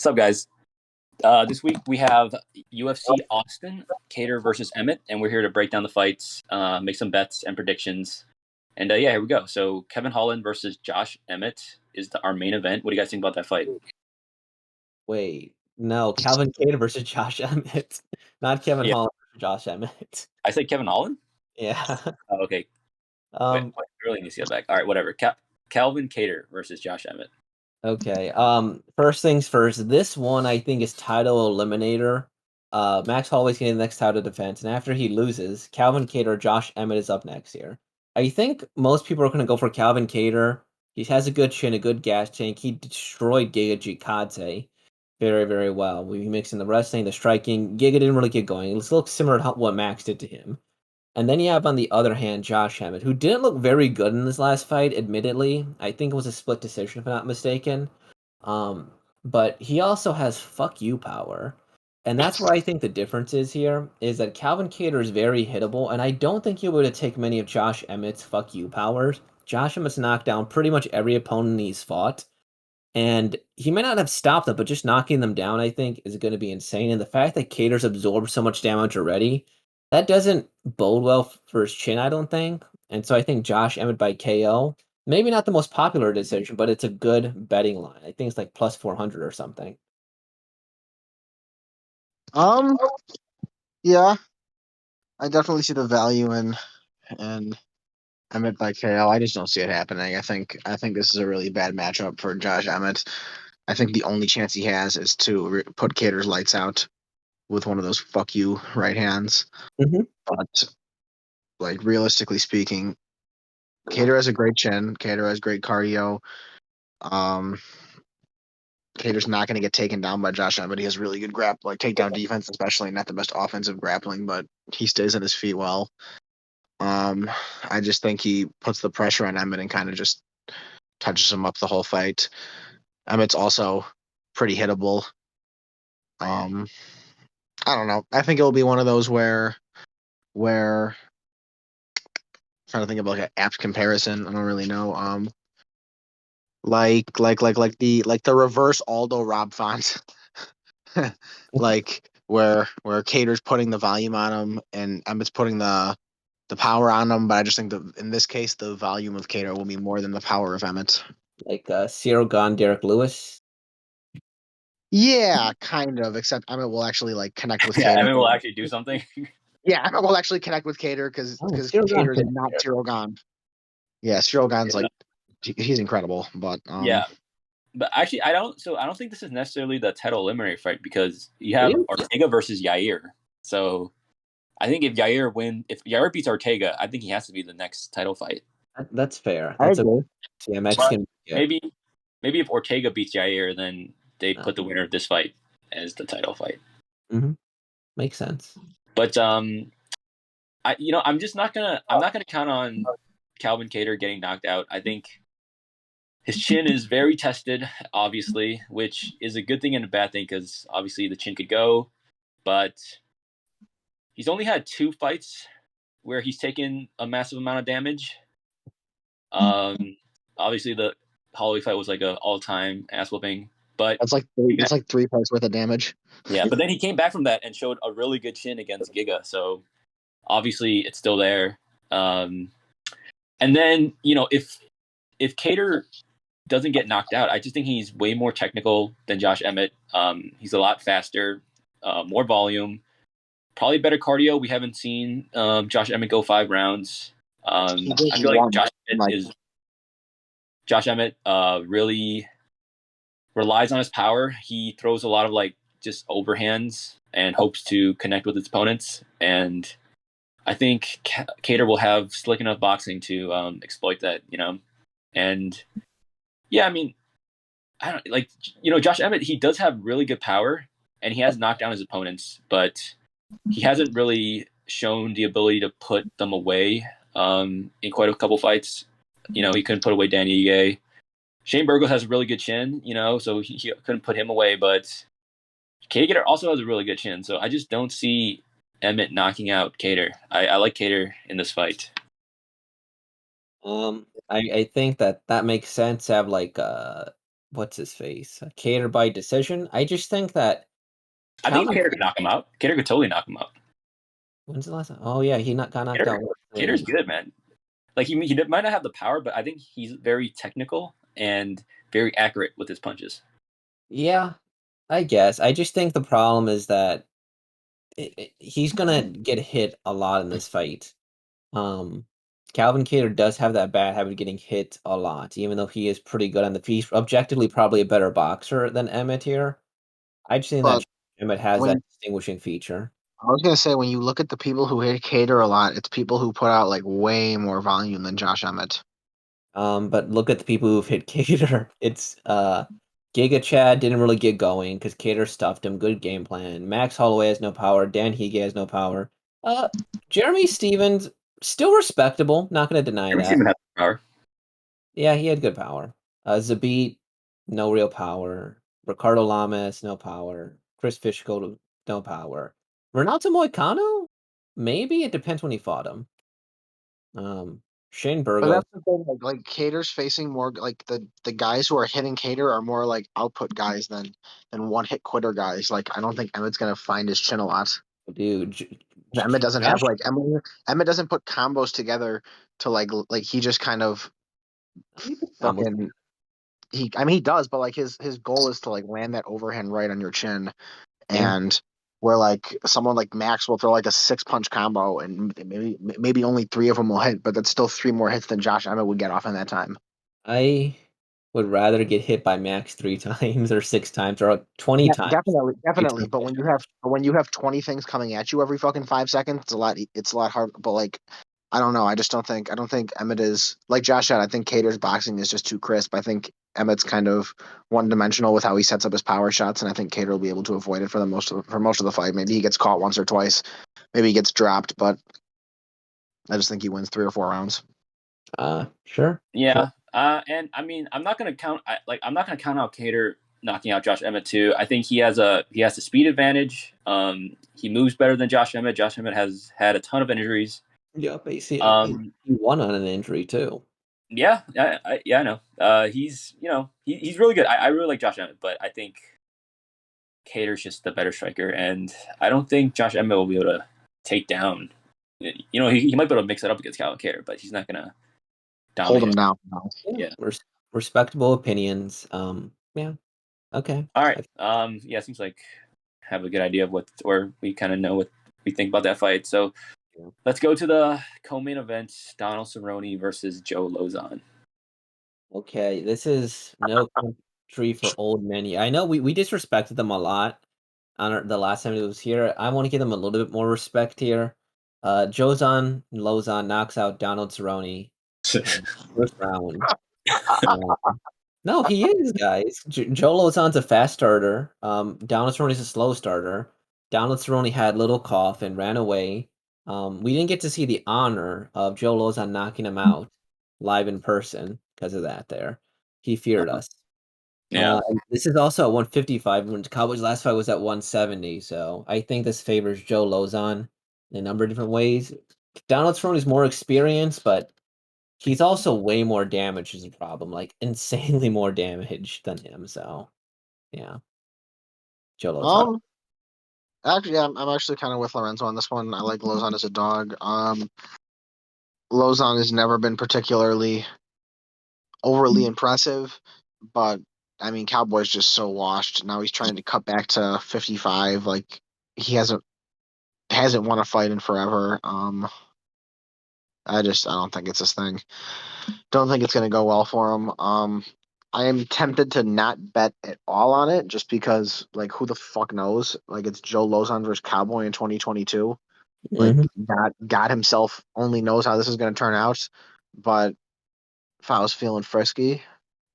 What's up, guys? This week we have UFC Austin, Kattar versus Emmett, and we're here to break down the fights, make some bets and predictions. And yeah, here we go. So Kevin Holland versus Josh Emmett is our main event. What do you guys think about that fight? Wait, no, Calvin Kattar versus Josh Emmett, not Kevin Yeah, Holland versus Josh Emmett. I said Kevin Holland. Yeah. Oh, okay. Wait, I really need to see that back. All right, whatever. Calvin Kattar versus Josh Emmett. Okay. First things first. This one I think is title eliminator. Max Holloway's getting the next title defense, and after he loses, Calvin Kattar, Josh Emmett is up next year. I think most people are going to go for Calvin Kattar. He has a good chin, a good gas tank. He destroyed Giga very, very well. We mixing the wrestling, the striking. Giga didn't really get going. It looks similar to what Max did to him. And then you have, on the other hand, Josh Emmett, who didn't look very good in this last fight, admittedly. I think it was a split decision, if I'm not mistaken. But he also has fuck you power. And that's where I think the difference is here, is that Calvin Kattar is very hittable, and I don't think he would have taken many of Josh Emmett's fuck you powers. Josh Emmett's knocked down pretty much every opponent he's fought. And he may not have stopped them, but just knocking them down, I think, is going to be insane. And the fact that Cater's absorbed so much damage already, that doesn't bode well for his chin, I don't think. And so I think Josh Emmett by KO, maybe not the most popular decision, but it's a good betting line. I think it's like plus 400 or something. Yeah, I definitely see the value in Emmett by KO. I just don't see it happening. I think this is a really bad matchup for Josh Emmett. I think the only chance he has is to put Cater's lights out with one of those fuck you right hands. Mm-hmm. But like realistically speaking, Kattar has a great chin. Kattar has great cardio. Cater's not going to get taken down by Josh Emmett. He has really good takedown defense, especially not the best offensive grappling, but he stays on his feet well. I just think he puts the pressure on Emmett and kind of just touches him up the whole fight. Emmett's also pretty hittable. I don't know. I think it'll be one of those where I'm trying to think of like an apt comparison. I don't really know. Like the reverse Aldo Rob Font. Like where Cater's putting the volume on him and Emmett's putting the power on him, but I just think that in this case the volume of Kattar will be more than the power of Emmett. Like Cyril Gone, Derek Lewis. Yeah, kind of. Except Emmett will actually like connect with Yeah, Kattar. Emmett will actually do something. Yeah, Emmett will actually connect with Kattar because Kattar is not Cyril Gone. Yeah, Cyril Gone's like he's incredible, but yeah. But actually, I don't think this is necessarily the title eliminator fight because you have Ortega versus Yair. So I think if Yair beats Ortega, I think he has to be the next title fight. That's fair. That's yeah, Mexican. Maybe if Ortega beats Yair, then they put the winner of this fight as the title fight. Mm-hmm. Makes sense. But I'm not gonna count on Calvin Kattar getting knocked out. I think his chin is very tested, obviously, which is a good thing and a bad thing because obviously the chin could go, but he's only had 2 fights where he's taken a massive amount of damage. Obviously the Holloway fight was like an all-time ass whooping, but it's like 3 fights worth of damage. Yeah, but then he came back from that and showed a really good chin against Giga, so obviously it's still there. And then if Kattar doesn't get knocked out, I just think he's way more technical than Josh Emmett. He's a lot faster, more volume, probably better cardio. We haven't seen Josh Emmett go 5 rounds. I feel like Josh Emmett really relies on his power. He throws a lot of just overhands and hopes to connect with his opponents. And I think Kattar will have slick enough boxing to exploit that, And yeah, I mean, I don't Josh Emmett, he does have really good power and he has knocked down his opponents, but he hasn't really shown the ability to put them away in quite a couple fights. He couldn't put away Danny Ige. Shane Burgos has a really good chin, so he couldn't put him away, but Kattar also has a really good chin, so I just don't see Emmett knocking out Kattar. I like Kattar in this fight. I think that makes sense to have what's his face? Kattar by decision. I just think that I think Calvin. Kattar could knock him out. Kattar could totally knock him out. When's the last time? Oh yeah, he got knocked out. Kattar's good, man. Like he might not have the power, but I think he's very technical and very accurate with his punches. Yeah, I guess. I just think the problem is that he's gonna get hit a lot in this fight. Calvin Kattar does have that bad habit of getting hit a lot, even though he is pretty good on the feet. He's objectively probably a better boxer than Emmett here. I just think that But Emmett has when that distinguishing feature. I was gonna say when you look at the people who hit Cater a lot, it's people who put out like way more volume than Josh Emmett. But look at the people who've hit Kattar. It's Giga Chad didn't really get going because Kattar stuffed him. Good game plan. Max Holloway has no power. Dan Hige has no power. Jeremy Stevens still respectable. Not going to deny Every that. team has power. Yeah, he had good power. Zabit, no real power. Ricardo Lamas, no power. Chris Fishgold, no power. Renato Moicano? Maybe it depends when he fought him. Shane But Burgos. that's the thing, like Cater's facing more like the guys who are hitting Cater are more like output guys than one hit quitter guys. Like I don't think Emmett's gonna find his chin a lot. Dude, Emmett doesn't have Josh, like Emmett doesn't put combos together to like he just kind of fucking he does, but like his goal is to like land that overhand right on your chin. yeah. And where like someone like Max will throw like a 6-punch combo and maybe only 3 of them will hit, but that's still 3 more hits than Josh Emmett would get off in that time. I would rather get hit by Max 3 times or 6 times or 20 Yeah, times. definitely. But when you have 20 things coming at you every fucking 5 seconds, it's a lot hard. But like, I don't know. I don't think Emmett is like Josh said. I think Cater's boxing is just too crisp. I think Emmett's kind of one dimensional with how he sets up his power shots, and I think Cater will be able to avoid it for most of the fight. Maybe he gets caught once or twice. Maybe he gets dropped, but I just think he wins 3 or 4 rounds. Sure. Yeah. Sure. And I mean, I'm not gonna count out Kattar knocking out Josh Emmett too. I think he has the speed advantage. He moves better than Josh Emmett. Josh Emmett has had a ton of injuries. Yeah, but he won on an injury too. Yeah, I know. He's he's really good. I really like Josh Emmett, but I think Kattar's just the better striker, and I don't think Josh Emmett will be able to take down. He might be able to mix it up against Calvin Kattar, but he's not gonna Hold him dominate. down. No. Yeah. Respectable opinions. Yeah. Okay. All right. Yeah, seems like I have a good idea of or we kind of know what we think about that fight. So let's go to the co-main event: Donald Cerrone versus Joe Lauzon. Okay, this is no country for old men. I know we disrespected them a lot on the last time it was here. I want to give them a little bit more respect here. Lauzon knocks out Donald Cerrone first round. No, he is, guys. Joe Lauzon's a fast starter. Donald Cerrone's a slow starter. Donald Cerrone had little cough and ran away. We didn't get to see the honor of Joe Lauzon knocking him out live in person because of that there. He feared us. Yeah. And this is also at 155 when Cowboys' last fight was at 170. So I think this favors Joe Lauzon in a number of different ways. Donald Cerrone is more experienced, but he's also way more damage is a problem, like insanely more damage than him. So, yeah, Joe Lauzon. Actually, I'm actually kind of with Lorenzo on this one. I like Lauzon as a dog. Lauzon has never been particularly overly impressive, but I mean, Cowboy's just so washed. Now he's trying to cut back to 55. Like he hasn't won a fight in forever. I don't think it's his thing. Don't think it's gonna go well for him. I am tempted to not bet at all on it just because like who the fuck knows? Like it's Joe Lauzon versus Cowboy in 2022. Like God himself only knows how this is gonna turn out. But if I was feeling frisky,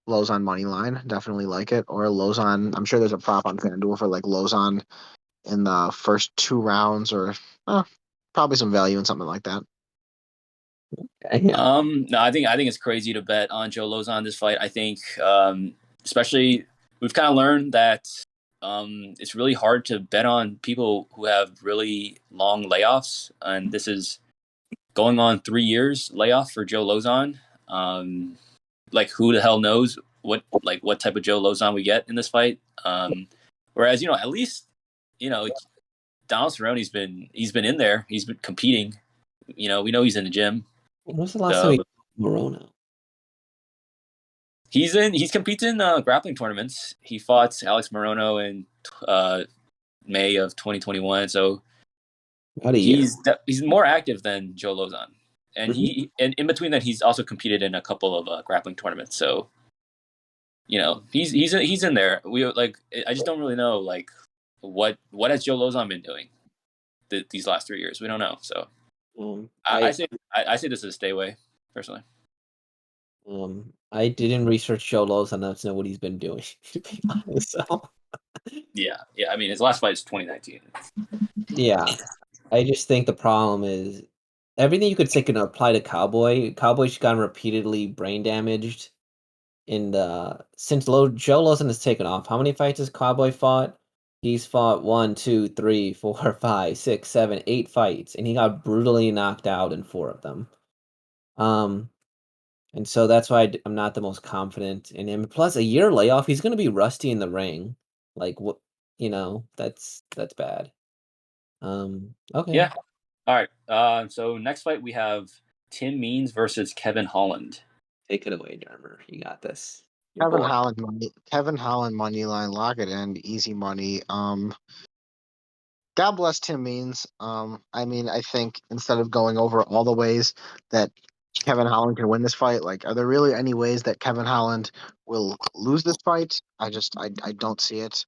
Lauzon money line, definitely like it. Or Lauzon, I'm sure there's a prop on FanDuel for like Lauzon in the first 2 rounds, or probably some value in something like that. No, I think it's crazy to bet on Joe Lauzon this fight. I think, especially we've kind of learned that it's really hard to bet on people who have really long layoffs, and this is going on 3 years layoff for Joe Lauzon. Like who the hell knows what type of Joe Lauzon we get in this fight. Whereas at least Donald Cerrone's he's been in there. He's been competing. We know he's in the gym. When was the last So time he Morona? he's competed in grappling tournaments. He fought Alex Morono in May of 2021. So About a year. he's more active than Joe Lauzon. And and in between that, he's also competed in a couple of grappling tournaments. So, he's in there. I just don't really know what has Joe Lauzon been doing these last 3 years. We don't know. So, I say this is a stay away personally. I didn't research Joe Lauzon enough to know what he's been doing. To be honest, so. Yeah. I mean, his last fight is 2019. Yeah, I just think the problem is everything you could say can apply to Cowboy. Cowboy's gotten repeatedly brain damaged since Joe Lauzon has taken off. How many fights has Cowboy fought? He's fought 1, 2, 3, 4, 5, 6, 7, 8 fights, and he got brutally knocked out in 4 of them. And so that's why I'm not the most confident in him. Plus, a year layoff, he's going to be rusty in the ring. Like what? That's bad. Okay. Yeah. All right. So next fight we have Tim Means versus Kevin Holland. Take it away, Darmer. You got this. Kevin Holland money line, lock it in, easy money. God bless Tim Means. I mean, I think instead of going over all the ways that Kevin Holland can win this fight, are there really any ways that Kevin Holland will lose this fight? I don't see it.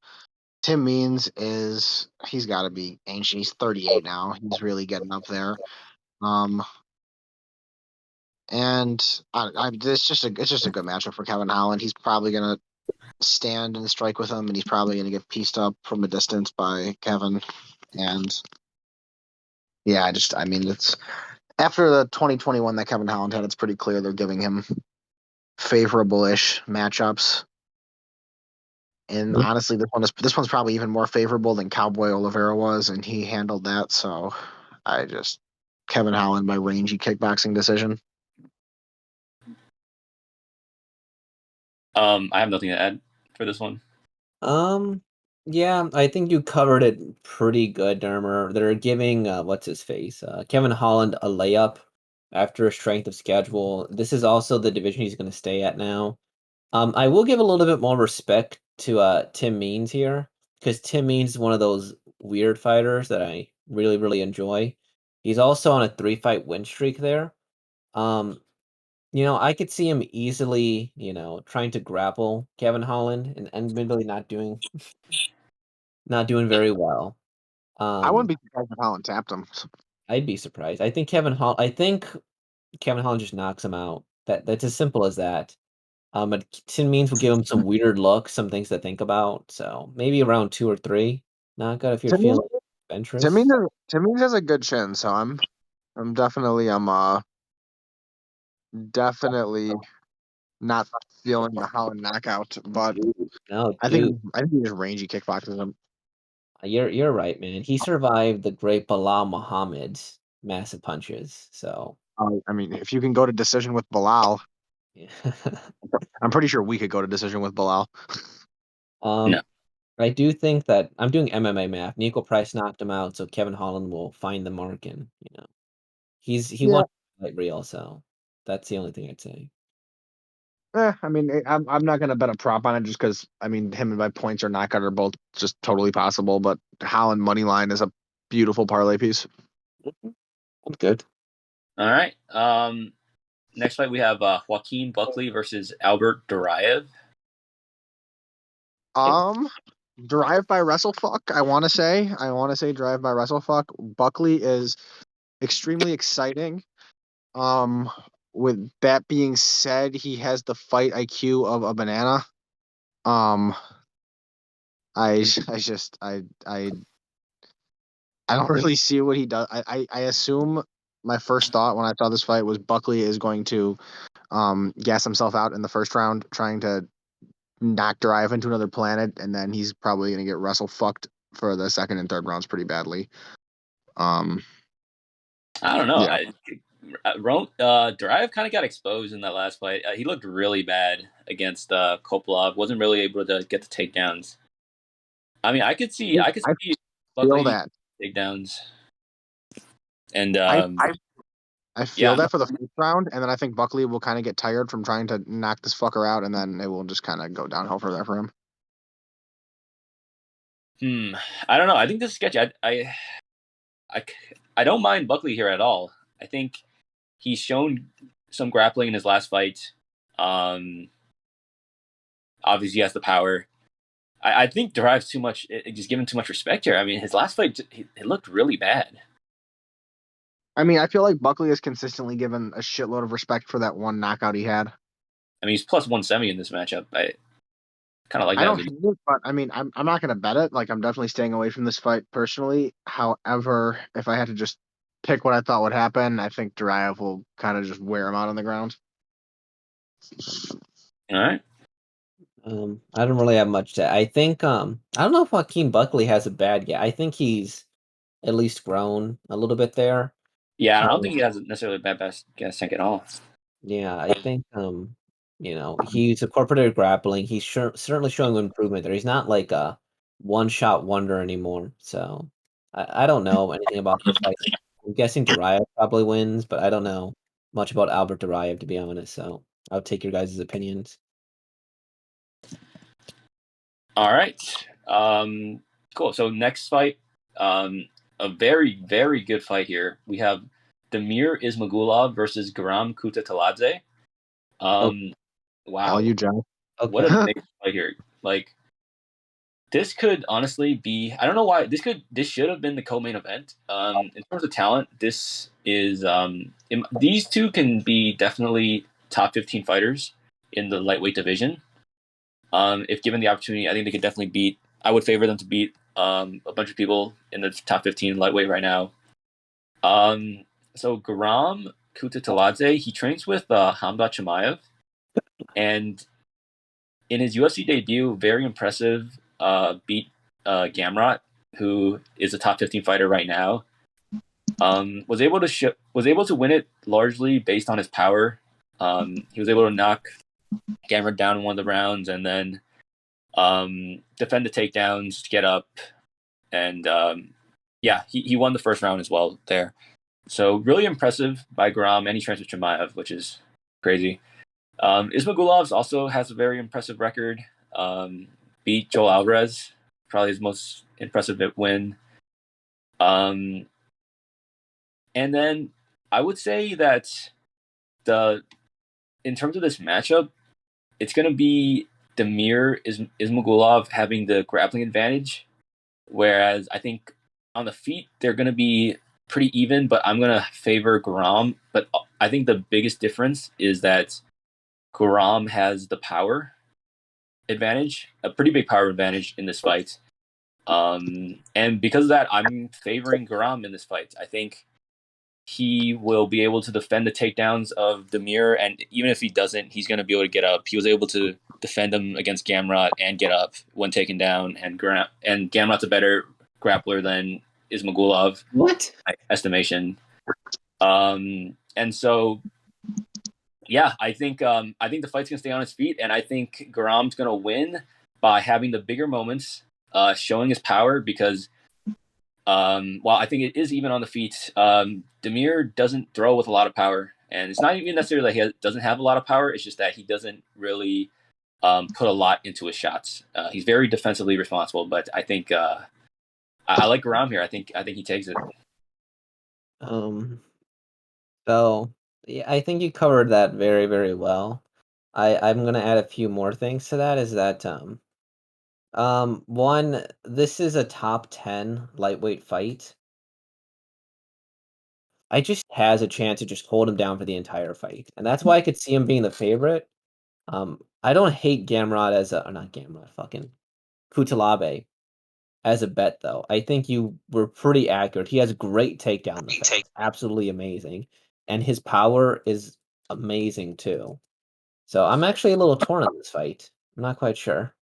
Tim Means he's got to be ancient. He's 38 now. He's really getting up there. And it's just a good matchup for Kevin Holland. He's probably gonna stand and strike with him, and he's probably gonna get pieced up from a distance by Kevin. And yeah, it's after the 2021 that Kevin Holland had, it's pretty clear they're giving him favorable-ish matchups. And honestly, this one's probably even more favorable than Cowboy Oliveira was, and he handled that. So Kevin Holland by rangy kickboxing decision. I have nothing to add for this one. Yeah, I think you covered it pretty good, Dermer. They're giving what's his face, Kevin Holland a layup after a strength of schedule. This is also the division he's going to stay at now. I will give a little bit more respect to Tim Means here because Tim Means is one of those weird fighters that I really, really enjoy. He's also on a 3-fight win streak there. I could see him easily, trying to grapple Kevin Holland and admittedly not doing very well. I wouldn't be surprised if Holland tapped him. I'd be surprised. I think Kevin Holland just knocks him out. That's as simple as that. But Tim Means will give him some weird looks, some things to think about. So maybe around 2 or 3. Not good if you're feeling adventurous. Tim Means has a good chin, so I'm definitely not feeling the Holland knockout, but No, I think he just rangy kickboxes him. You're right, man. He survived the great Bilal Muhammad's massive punches. So I mean, if you can go to decision with Bilal, yeah. I'm pretty sure we could go to decision with Bilal. No. I do think that I'm doing MMA math. Nico Price knocked him out, so Kevin Holland will find the mark, and he won fight real. So that's the only thing I'd say. I mean, I'm not gonna bet a prop on it just because him and my points or knockout are both just totally possible. But Holland money line is a beautiful parlay piece. I'm good. All right. Next fight we have Joaquin Buckley versus Albert Duraev. Drive by WrestleFuck. I want to say drive by WrestleFuck. Buckley is extremely exciting. With that being said, he has the fight IQ of a banana. I don't really see what he does. I assume my first thought when I saw this fight was Buckley is going to gas himself out in the first round trying to knock Duraev into another planet, and then he's probably going to get WrestleFucked for the second and third rounds pretty badly. I don't know. Yeah. Duraev kind of got exposed in that last fight. He looked really bad against Kopilov. Wasn't really able to get the takedowns. I mean, I could see Feel Buckley that. takedowns, and I feel yeah, that for the first round, and then I think Buckley will kind of get tired from trying to knock this fucker out, and then it will just kind of go downhill from there for him. I don't know. I think this is sketchy. I don't mind Buckley here at all. I think he's shown some grappling in his last fight. Obviously, he has the power. I think Duraev's too much. Just given too much respect here. I mean, his last fight, it looked really bad. I mean, I feel like Buckley is consistently given a shitload of respect for that one knockout he had. I mean, he's plus 170 in this matchup. I kind of like I that. don't hate it, but I mean, I'm not gonna bet it. Like, I'm definitely staying away from this fight personally. However, if I had to just pick what I thought would happen, I think Duraev will kind of just wear him out on the ground. All right. I don't really have much to. I think I don't know if Joaquin Buckley has a bad guy. I think he's at least grown a little bit there. Yeah, I don't think he has necessarily a bad gas tank at all. Yeah, I think he's incorporated grappling. He's certainly showing improvement there. He's not like a one-shot wonder anymore. So I don't know anything about the fight. I'm guessing Duraev probably wins, but I don't know much about Albert Duraev, to be honest. So I'll take your guys' opinions. All right. Cool. So next fight, a very, very good fight here. We have Damir Ismagulov versus Guram Kutateladze. Wow. All you, Joe. Okay. What a big fight here. Like, this could honestly be, I don't know why, this should have been the co-main event. In terms of talent, this is, these two can be definitely top 15 fighters in the lightweight division. If given the opportunity, I think they could definitely I would favor them to beat a bunch of people in the top 15 lightweight right now. So Guram Kutateladze, he trains with Hamza Chimaev, and in his UFC debut, very impressive, beat Gamrot, who is a top 15 fighter right now. Was able to win it largely based on his power. He was able to knock Gamrot down in one of the rounds, and then defend the takedowns, get up, and he won the first round as well there. So really impressive by Guram, and he trains with Chimaev, which is crazy. Ismagulov also has a very impressive record. Beat Joel Alvarez, probably his most impressive win. And then I would say that in terms of this matchup, it's going to be Damir Ismagulov having the grappling advantage, whereas I think on the feet they're going to be pretty even, but I'm going to favor Guram. But I think the biggest difference is that Guram has the power advantage, a pretty big power advantage in this fight. And because of that, I'm favoring Guram in this fight. I think he will be able to defend the takedowns of Damir, and even if he doesn't, he's going to be able to get up. He was able to defend him against Gamrot and get up when taken down, and Gamrot's a better grappler than Ismagulov. What? My estimation. And so, yeah, I think the fight's gonna stay on its feet, and I think Guram's gonna win by having the bigger moments, showing his power. Because while I think it is even on the feet, Damir doesn't throw with a lot of power, and it's not even necessarily that he doesn't have a lot of power. It's just that he doesn't really put a lot into his shots. He's very defensively responsible, but I think I like Guram here. I think he takes it. So yeah, I think you covered that very, very well. I'm gonna add a few more things to that. Is that one, this is a top 10 lightweight fight. I just has a chance to just hold him down for the entire fight, and that's why I could see him being the favorite. I don't hate Gamrot not Gamrot, fucking Kutateladze as a bet though. I think you were pretty accurate. He has great takedown defense, absolutely amazing, and his power is amazing too. So I'm actually a little torn on this fight. I'm not quite sure.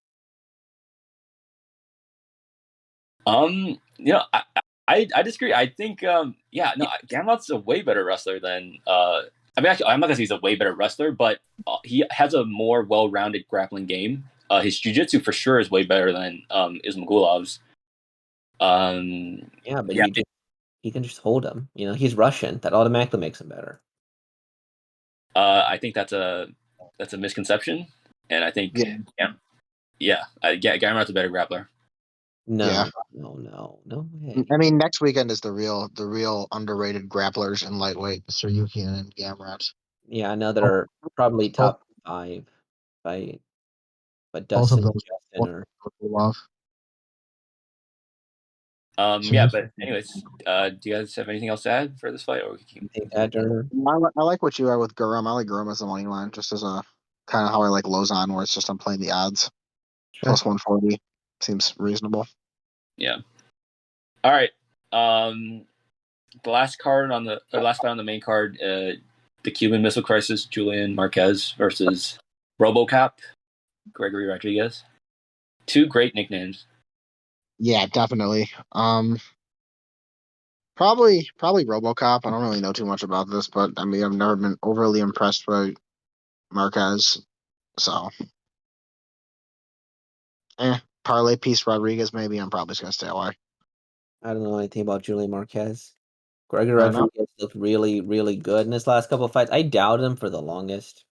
You know, I disagree. I think Gamrot's a way better wrestler than actually I'm not gonna say he's a way better wrestler, but he has a more well-rounded grappling game. His jiu-jitsu for sure is way better than Ismagulov's. Yeah, but he can just hold him. You know, he's Russian. That automatically makes him better. I think that's a misconception, and I think Gamrot's a better grappler. No way. I mean, next weekend is the real underrated grapplers in lightweight, Cerrone and Gamrot. Yeah, I know they're probably top 5 fight, but Both of Dustin those Justin or love. But anyways, do you guys have anything else to add for this fight, or we can keep I like what you are with Guram. I like Guram as a money line, just as a kind of how I like Lauzon, where it's just I'm playing the odds. Sure. Plus 140 seems reasonable. Yeah. All right. The last fight on the main card, the Cuban Missile Crisis, Julian Marquez versus RoboCop, Gregory Rodrigues. 2 great nicknames. Yeah, definitely. Probably RoboCop. I don't really know too much about this, but I mean, I've never been overly impressed by Marquez. So, parlay piece Rodrigues. Maybe I'm probably just gonna stay away. I don't know anything about Julian Marquez. Gregory I know. Rodrigues looked really, really good in his last couple of fights. I doubted him for the longest,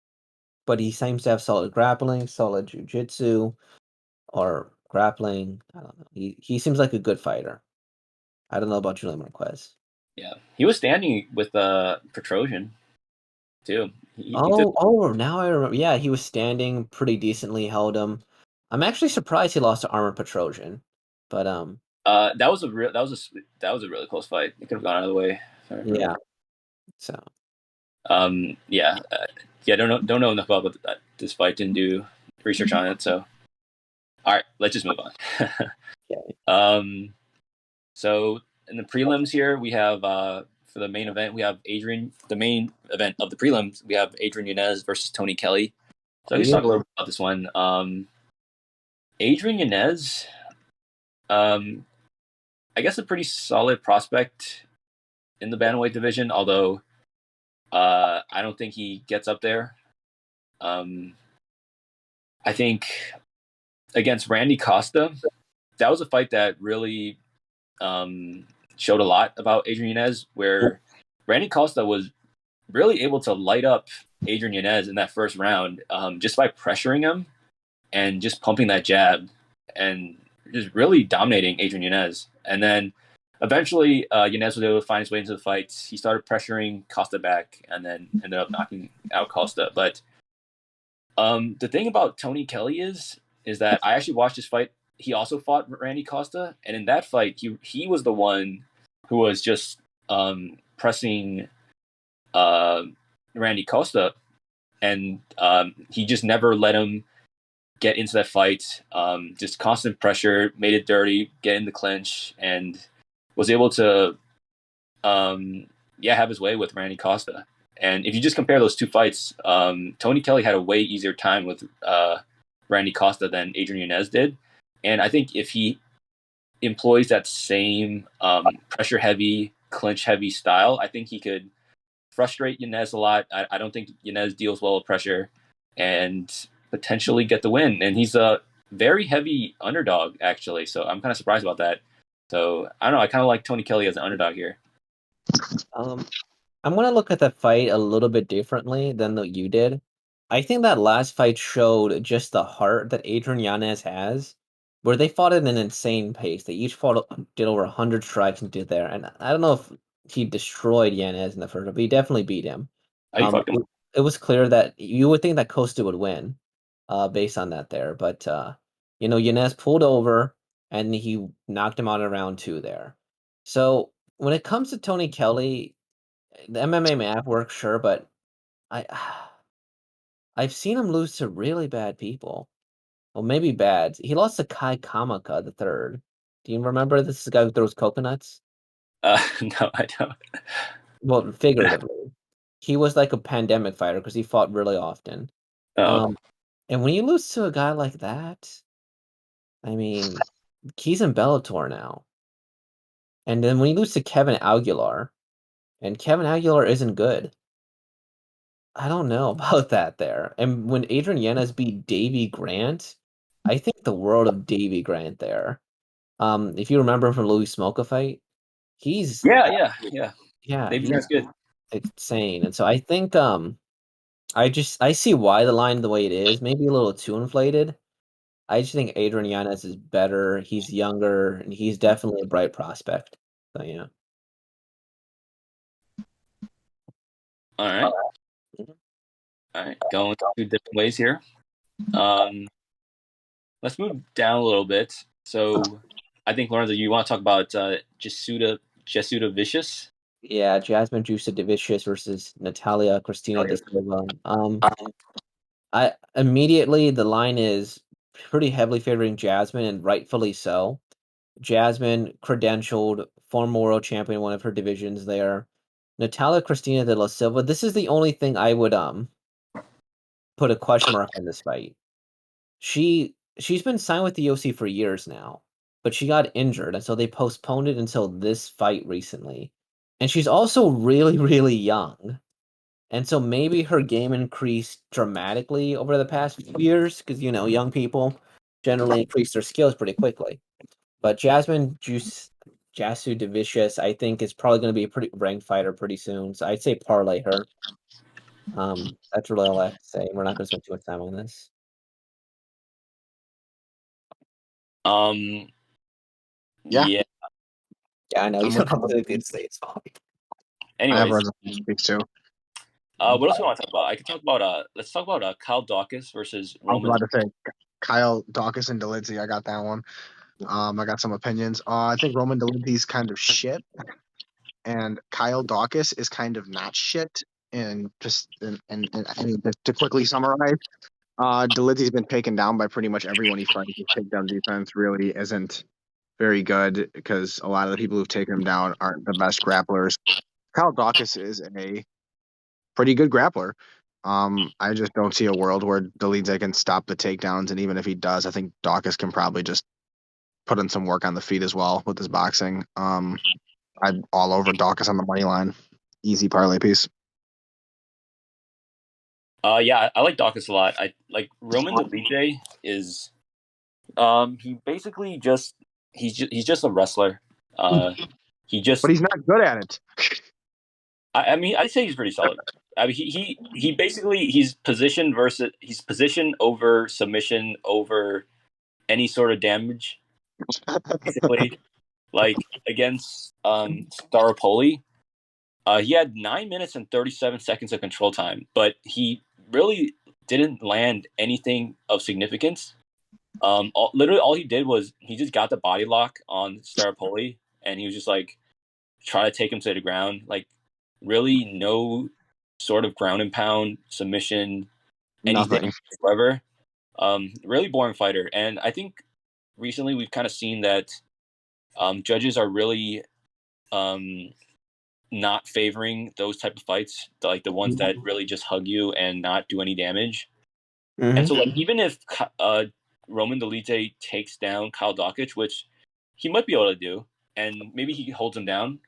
but he seems to have solid grappling, solid jiu-jitsu, or grappling. I don't know. He seems like a good fighter. I don't know about Julian Marquez. Yeah, he was standing with Petrosian too. Now I remember. Yeah, he was standing pretty decently, held him. I'm actually surprised he lost to Armor Petrosian, but that was a really close fight. It could have gone either way. Yeah. So. Don't know enough about this fight. Didn't do research on it. So, all right, let's just move on. Okay. So in the prelims here, we have for the main event, we have Adrian. The main event of the prelims, we have Adrian Yanez versus Tony Kelley. So let's talk a little bit about this one. Adrian Yanez, I guess a pretty solid prospect in the bantamweight division, although I don't think he gets up there. I think against Randy Costa, that was a fight that really showed a lot about Adrian Yanez, where Randy Costa was really able to light up Adrian Yanez in that first round just by pressuring him and just pumping that jab and just really dominating Adrian Yanez. And then eventually Yanez was able to find his way into the fight. He started pressuring Costa back and then ended up knocking out Costa. But the thing about Tony Kelley is that I actually watched this fight. He also fought Randy Costa, and in that fight, he was the one who was just pressing Randy Costa, and he just never let him get into that fight. Just constant pressure, made it dirty, get in the clinch, and was able to have his way with Randy Costa. And if you just compare those 2 fights, Tony Kelley had a way easier time with Randy Costa than Adrian Yanez did. And I think if he employs that same pressure-heavy, clinch-heavy style, I think he could frustrate Yanez a lot. I don't think Yanez deals well with pressure and potentially get the win. And he's a very heavy underdog, actually. So I'm kind of surprised about that. So I don't know. I kind of like Tony Kelley as an underdog here. I'm going to look at that fight a little bit differently than you did. I think that last fight showed just the heart that Adrian Yanez has, where they fought at an insane pace. They each did over 100 strikes and did there. And I don't know if he destroyed Yanez in the first, but he definitely beat him. It was clear that you would think that Costa would win based on that there. But, Yanez pulled over and he knocked him out in round 2 there. So when it comes to Tony Kelley, the MMA math works, sure, but I've seen him lose to really bad people. Well, maybe bad. He lost to Kai Kamaka the third. Do you remember this is the guy who throws coconuts? No, I don't. Well, figuratively. He was like a pandemic fighter because he fought really often. Oh. And when you lose to a guy like that, I mean, he's in Bellator now. And then when you lose to Kevin Aguilar, and Kevin Aguilar isn't good. I don't know about that there. And when Adrian Yanez beat Davy Grant, I think the world of Davy Grant there. If you remember from Louis Smolka fight, he's Yeah. he's That's good. insane. And so I think I see why the line the way it is, maybe a little too inflated. I just think Adrian Yanez is better. He's younger, and he's definitely a bright prospect. So yeah. All right. Mhm. All right. Going two different ways here. Let's move down a little bit. So I think, Lorenzo, you want to talk about Jasudavicius? Yeah, Jasmine Jasudavicius versus Natalia Christina de Silva. I immediately the line is pretty heavily favoring Jasmine, and rightfully so. Jasmine credentialed, former world champion, one of her divisions there. Natalia Christina de la Silva. This is the only thing I would put a question mark on this fight. She's been signed with the UFC for years now, but she got injured, and so they postponed it until this fight recently. And she's also really, really young. And so maybe her game increased dramatically over the past few years because, young people generally increase their skills pretty quickly. But Jasudavicius, I think, is probably going to be a pretty ranked fighter pretty soon. So I'd say parlay her. That's really all I have to say. We're not going to spend too much time on this. Yeah. Yeah, I know. You I'm don't with have you. to say it's fine. I have Anyways, Rosa speaks too. what else do you want to talk about? I could talk about let's talk about Kyle Daukaus versus I was Roman. about to say Kyle Daukaus and Dolidze. I got that one. I got some opinions. I think Roman Dolidze's kind of shit, and Kyle Daukaus is kind of not shit. And I mean, to quickly summarize, Dolidze's been taken down by pretty much everyone he fights. His takedown defense really isn't very good because a lot of the people who've taken him down aren't the best grapplers. Kyle Daukaus is a pretty good grappler. I just don't see a world where Dolidze can stop the takedowns, and even if he does, I think Daukaus can probably just put in some work on the feet as well with his boxing. I'm all over Daukaus on the money line. Easy parlay piece. Yeah, I like Daukaus a lot. I like Roman Dolidze is he basically he's just a wrestler. He just But he's not good at it. I mean I'd say he's pretty solid. I mean he basically he's position over submission over any sort of damage. Basically, like against Staropoli, he had 9 minutes and 37 seconds of control time, but he really didn't land anything of significance. Literally, all he did was he just got the body lock on Staropoli, and he was just like trying to take him to the ground. Like, really, no sort of ground and pound submission, anything Nothing. whatsoever. Really boring fighter, and I think recently we've kind of seen that judges are really not favoring those type of fights, like the ones that really just hug you and not do any damage. Mm-hmm. And so, like, even if Roman Dolidze takes down Kyle Daukaus, which he might be able to do, and maybe he holds him down,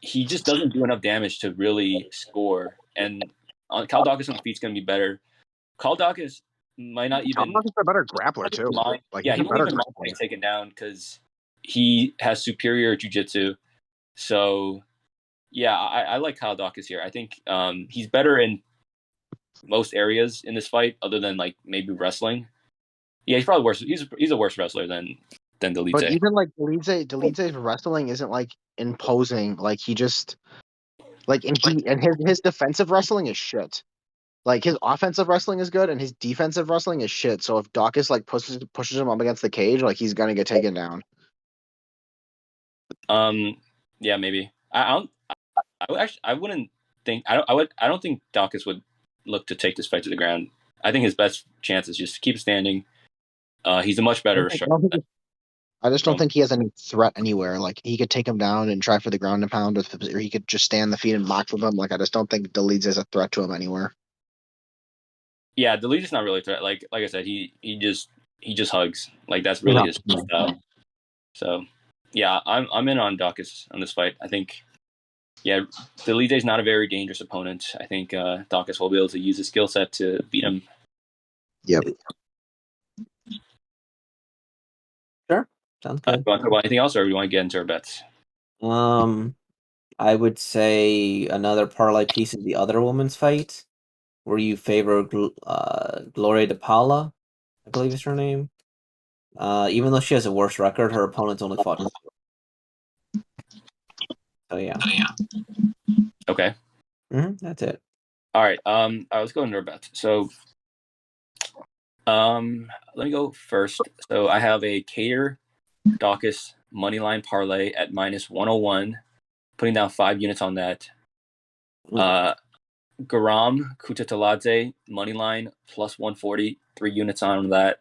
he just doesn't do enough damage to really score. And Kyle Daukaus on the feet's going to be better. Kyle Daukaus might not even Daukaus is a better grappler too. mind. Like Yeah, he's he a won't better even mind grappler. getting taken down because he has superior jiu-jitsu. So, yeah, I like Kyle Daukaus here. I think he's better in most areas in this fight, other than like maybe wrestling. Yeah, he's probably worse. He's a worse wrestler than Dolidze. But even like Dolidze's wrestling isn't like imposing. Like he just like and his defensive wrestling is shit. Like his offensive wrestling is good and his defensive wrestling is shit. So if Daukaus like pushes him up against the cage, like he's gonna get taken down. Yeah, maybe. I wouldn't think. I don't think Daukaus would look to take this fight to the ground. I think his best chance is just to keep standing. He's a much better striker. I just don't think he has any threat anywhere. Like he could take him down and try for the ground and pound, or he could just stand the feet and box with him. Like I just don't think Dolidze is a threat to him anywhere. Yeah, Dolidze's not really a threat. Like I said, he just hugs. Like that's really his style. So Yeah, I'm in on Daukaus on this fight. I think, yeah, Dolidze is not a very dangerous opponent. I think Daukaus will be able to use his skill set to beat him. Yep. Sure, sounds Do good. you want to talk about anything else, or do you want to get into our bets? I would say another parlay piece is the other woman's fight, where you favor Gloria de Paula, I believe is her name. Even though she has a worse record, her opponent's only fought. So yeah. Okay. That's it. All right. Let's go into our bets. So, let me go first. So I have a Kattar Daukaus moneyline parlay at -101, putting down 5 units on that. Guram Kutateladze moneyline +140, 3 units on that.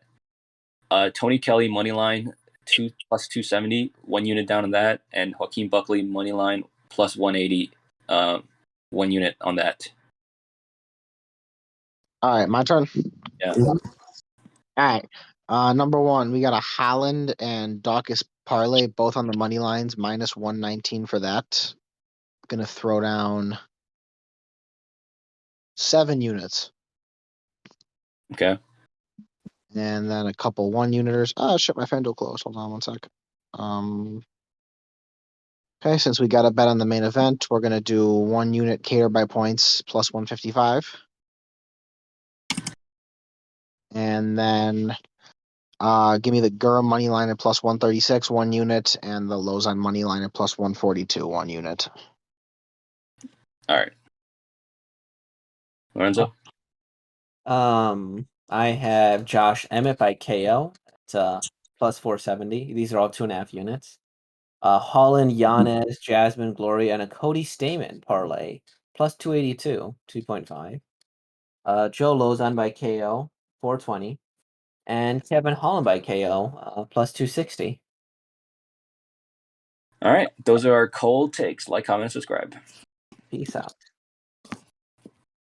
Tony Kelley moneyline 2+270, 1 unit down on that, and Joaquin Buckley moneyline +180, 1 unit on that. All right, my turn. Yeah. All right. Number one, we got a Holland and Daukaus parlay, both on the money lines, -119 for that. Gonna throw down 7 units. Okay. And then a couple 1-uniters. Oh shit, my FanDuel closed. Hold on one sec. Okay, since we got a bet on the main event, we're gonna do 1 unit Kattar by points +155. And then give me the Guram money line at +136, 1 unit, and the Lauzon money line at +142, 1 unit. All right. Lorenzo? I have Josh Emmett by KO. It's +470. These are all 2.5 units. Holland, Yanez, Jasmine, Gloria, and a Cody Stamen parlay +282, 2.5. Joe Lauzon by KO, 420. And Kevin Holland by KO, +260. All right. Those are our cold takes. Like, comment, subscribe. Peace out.